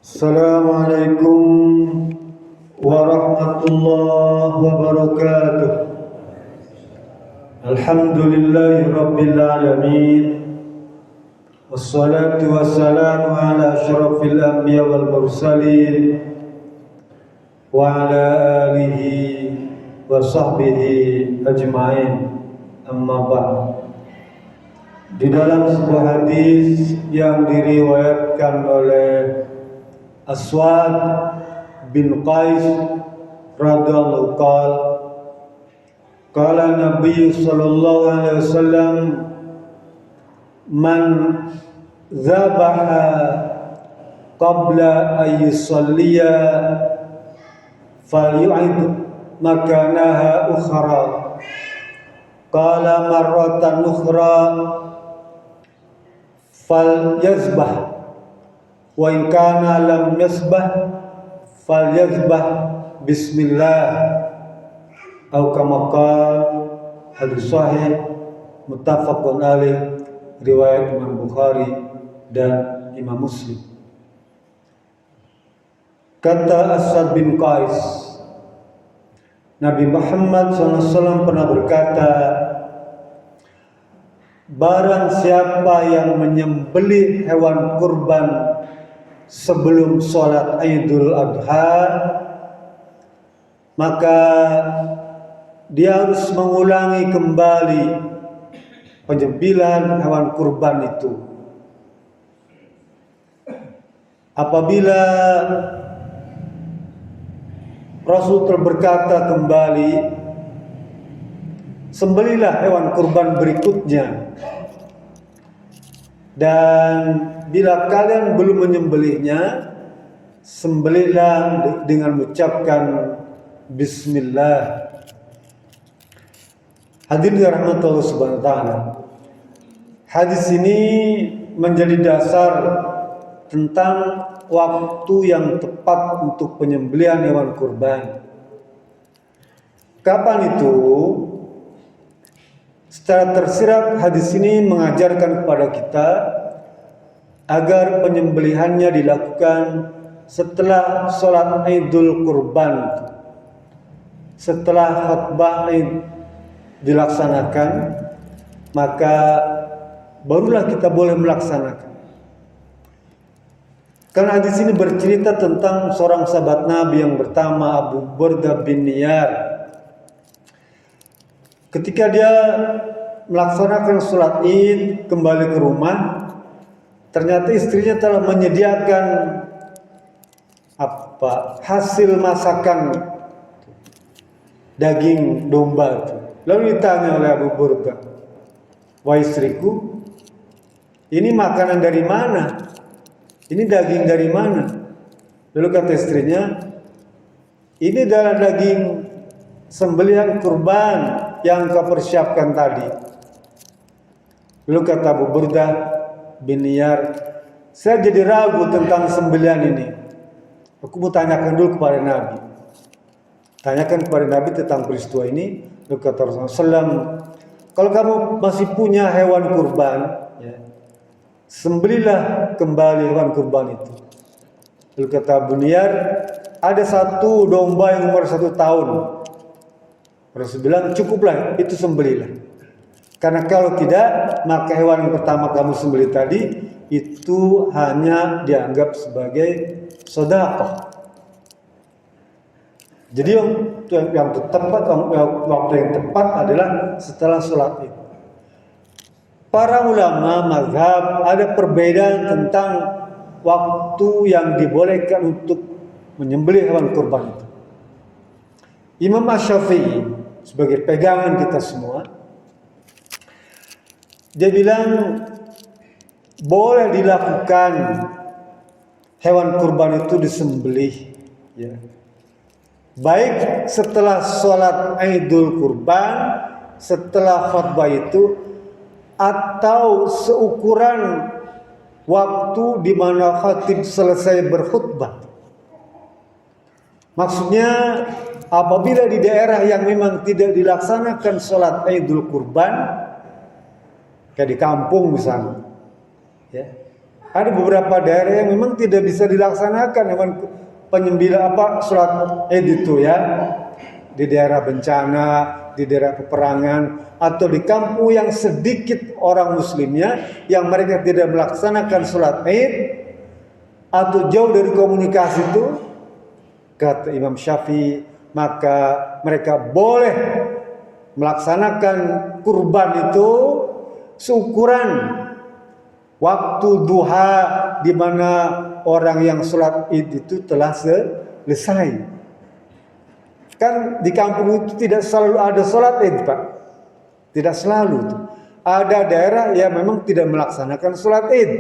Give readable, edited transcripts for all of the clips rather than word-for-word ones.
Assalamualaikum warahmatullahi wabarakatuh. Alhamdulillahi rabbil alamin. Wassalatu wassalamu ala asyrafil anbiya wal mursalin wa ala alihi wa sahbihi ajma'in. Amma ba'd. Di dalam sebuah hadis yang diriwayatkan oleh Aswad bin Qais radhiyallahu qala Nabi sallallahu alaihi wasallam man dzabaha qabla an yusalliya falyu'id makanaha ukhra qala marratan ukhra falyazbah wa in kana lam yasbah falyazbah bismillah atau kama qala. Hadis sahih muttafaqun alaih, riwayat Imam Bukhari dan Imam Muslim. Kata Aswad bin Qais, Nabi Muhammad SAW pernah berkata, barang siapa yang menyembelih hewan kurban sebelum sholat Idul Adha, maka dia harus mengulangi kembali penyembelihan hewan kurban itu. Apabila Rasul berkata kembali, sembelihlah hewan kurban berikutnya, dan bila kalian belum menyembelihnya, sembelihlah dengan mengucapkan bismillah. Hadirin dirahmati Allah Subhanahu wa taala. Hadis ini menjadi dasar tentang waktu yang tepat untuk penyembelihan hewan kurban. Kapan itu? Secara tersirat hadis ini mengajarkan kepada kita agar penyembelihannya dilakukan setelah sholat Idul Kurban, setelah khutbah Id dilaksanakan, maka barulah kita boleh melaksanakan. Karena hadis ini bercerita tentang seorang sahabat Nabi yang bernama Abu Burdah bin Niyar. Ketika dia melaksanakan sholat Id kembali ke rumah, ternyata istrinya telah menyediakan hasil masakan daging domba itu. Lalu ditanya oleh Abu Burdah, "Wahai istriku, ini makanan dari mana? Ini daging dari mana?" Lalu kata istrinya, "Ini adalah daging sembelihan kurban yang kau persiapkan tadi." Lalu kata Abu Burdah bin Niyar, "Saya jadi ragu tentang sembelihan ini. Aku mau tanyakan dulu kepada Nabi." Tanyakan kepada Nabi tentang peristiwa ini. Lalu kata Rasulullah SAW, "Kalau kamu masih punya hewan kurban, ya, sembelihlah kembali hewan kurban itu." Lalu kata Abu Niyar, "Ada satu domba yang umur 1 tahun." Rasul bilang, "Cukuplah, itu sembelihlah. Karena kalau tidak, maka hewan yang pertama kamu sembelih tadi itu hanya dianggap sebagai sedekah." Jadi yang tepat, waktu yang tepat adalah setelah sholat Id. Para ulama mazhab ada perbedaan tentang waktu yang dibolehkan untuk menyembelih hewan kurban itu. Imam Asy-Syafi'i sebagai pegangan kita semua, dia bilang boleh dilakukan hewan kurban itu disembelih, ya, baik setelah sholat Idul Kurban, setelah khutbah itu, atau seukuran waktu di mana khatib selesai berkhutbah. Maksudnya apabila di daerah yang memang tidak dilaksanakan sholat Idul Kurban, kayak di kampung misalnya, ya, Ada beberapa daerah yang memang tidak bisa dilaksanakan hewan penyembelihan sholat Id itu ya. Di daerah bencana, di daerah peperangan, atau di kampung yang sedikit orang muslimnya, yang mereka tidak melaksanakan sholat Id, atau jauh dari komunikasi itu, kata Imam Syafi'i, maka mereka boleh melaksanakan kurban itu seukuran waktu duha, di mana orang yang sholat Id itu telah selesai. Kan di kampung itu tidak selalu ada sholat Id, Pak. Tidak selalu. Ada daerah yang memang tidak melaksanakan sholat Id.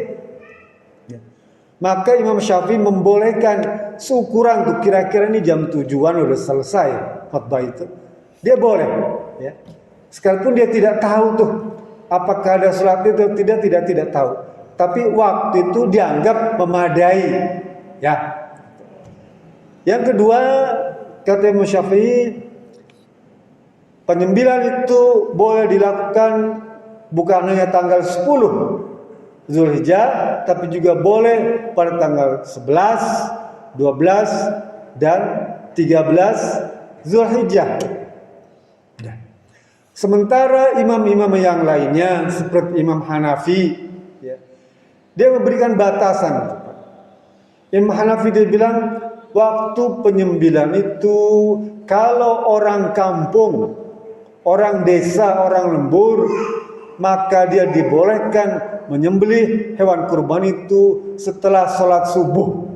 Ya. Maka Imam Syafi'i membolehkan seukuran tuh, kira-kira ini jam 7-an udah selesai khutbah itu. Dia boleh. Ya. Sekalipun dia tidak tahu tuh apakah ada sholat Id atau tidak tahu. Tapi waktu itu dianggap memadai. Ya. Yang kedua, kata Imam Syafi'i, penyembelihan itu boleh dilakukan bukan hanya tanggal 10 Zulhijjah, tapi juga boleh pada tanggal 11, 12, dan 13 Zulhijjah. Sementara imam-imam yang lainnya seperti Imam Hanafi, ya, dia memberikan batasan. Imam Hanafi dia bilang, waktu penyembelihan itu kalau orang kampung, orang desa, orang lembur, maka dia dibolehkan menyembelih hewan kurban itu setelah sholat subuh.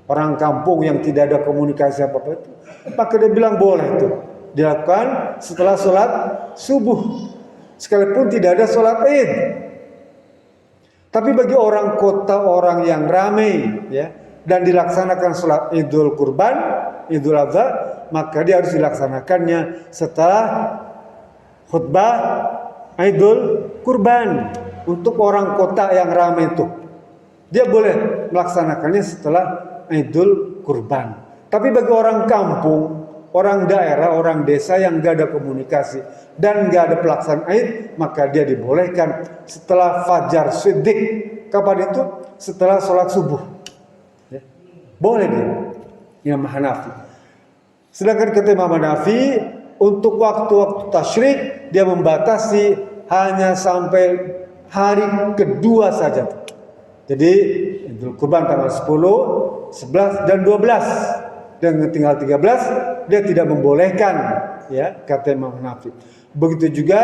Orang kampung yang tidak ada komunikasi apa-apa itu, maka dia bilang boleh itu dilakukan setelah sholat subuh, sekalipun tidak ada sholat Id. Tapi bagi orang kota, orang yang ramai, ya, dan dilaksanakan sholat Idul Kurban, Idul Adha, maka dia harus dilaksanakannya setelah khutbah Idul Kurban. Untuk orang kota yang ramai itu, dia boleh melaksanakannya setelah Idul Kurban. Tapi bagi orang kampung, orang daerah, orang desa yang gak ada komunikasi dan gak ada pelaksanaan Id, maka dia dibolehkan setelah Fajar Siddiq. Kapan itu? Setelah sholat subuh. Boleh dia, Imam Hanafi. Sedangkan kata Imam Hanafi, untuk waktu-waktu tasyrik dia membatasi hanya sampai hari kedua saja. Jadi Idul Kurban tanggal 10, 11, dan 12. Dan tinggal 13 dia tidak membolehkan, ya, kata Imam Hanafi. Begitu juga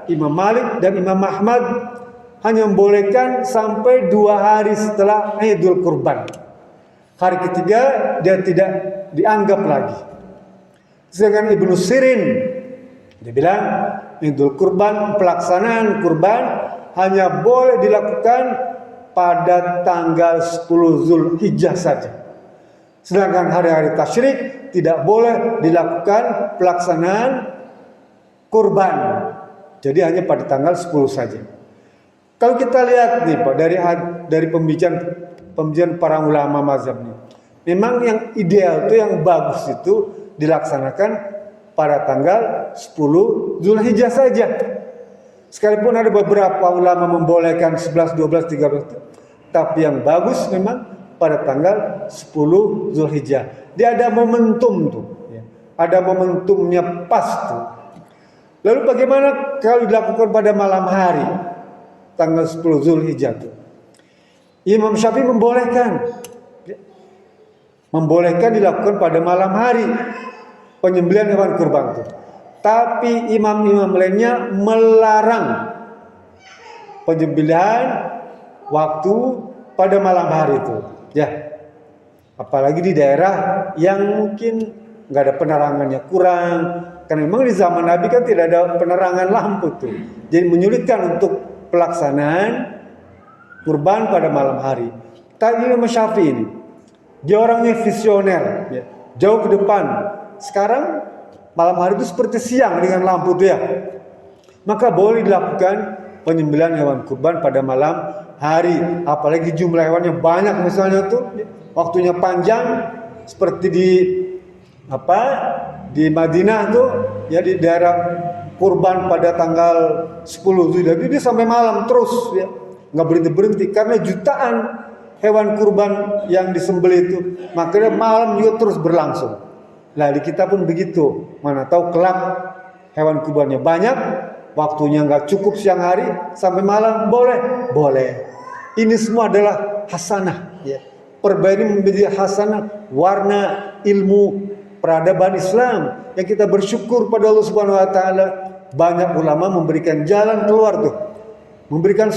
Imam Malik dan Imam Ahmad hanya membolehkan sampai 2 hari setelah Idul Kurban. Hari ketiga dia tidak dianggap lagi. Sedangkan Ibnu Sirin dia bilang Idul Kurban, pelaksanaan kurban hanya boleh dilakukan pada tanggal 10 Zulhijjah saja. Sedangkan hari-hari tasyrik tidak boleh dilakukan pelaksanaan kurban. Jadi hanya pada tanggal 10 saja. Kalau kita lihat nih Pak, dari pembicaraan para ulama mazhab ini, memang yang ideal itu, yang bagus itu dilaksanakan pada tanggal 10 Zulhijjah saja. Sekalipun ada beberapa ulama membolehkan 11, 12, 13, tapi yang bagus memang pada tanggal 10 Zulhijjah. Dia ada momentum tuh, ya. Ada momentumnya pas tuh. Lalu bagaimana kalau dilakukan pada malam hari, tanggal 10 Zulhijjah tuh? Imam Syafi'i membolehkan dilakukan pada malam hari penyembelihan hewan kurban itu. Tapi imam-imam lainnya melarang penyembelihan waktu pada malam hari itu, ya. Apalagi di daerah yang mungkin nggak ada penerangannya, kurang. Karena memang di zaman Nabi kan tidak ada penerangan lampu tuh, jadi menyulitkan untuk pelaksanaan kurban pada malam hari. Tapi Imam Syafi'i ini, dia orangnya visioner, ya, jauh ke depan. Sekarang malam hari itu seperti siang dengan lampu itu, ya. Maka boleh dilakukan penyembelihan hewan kurban pada malam hari. Apalagi jumlah hewannya banyak, misalnya tuh waktunya panjang, seperti di Madinah tuh, ya, di daerah kurban pada tanggal 10 Zulhijjah, jadi sampai malam terus, ya. nggak berhenti karena jutaan hewan kurban yang disembelih itu, makanya malam juga terus berlangsung. Nah di kita pun begitu, mana tahu kelak hewan kurbannya banyak, waktunya nggak cukup siang hari sampai malam, boleh. Ini semua adalah hasanah, ya. Perba ini menjadi hasanah, warna ilmu peradaban Islam yang kita bersyukur pada Allah Subhanahu Wa Taala. Banyak ulama memberikan jalan keluar tuh, memberikan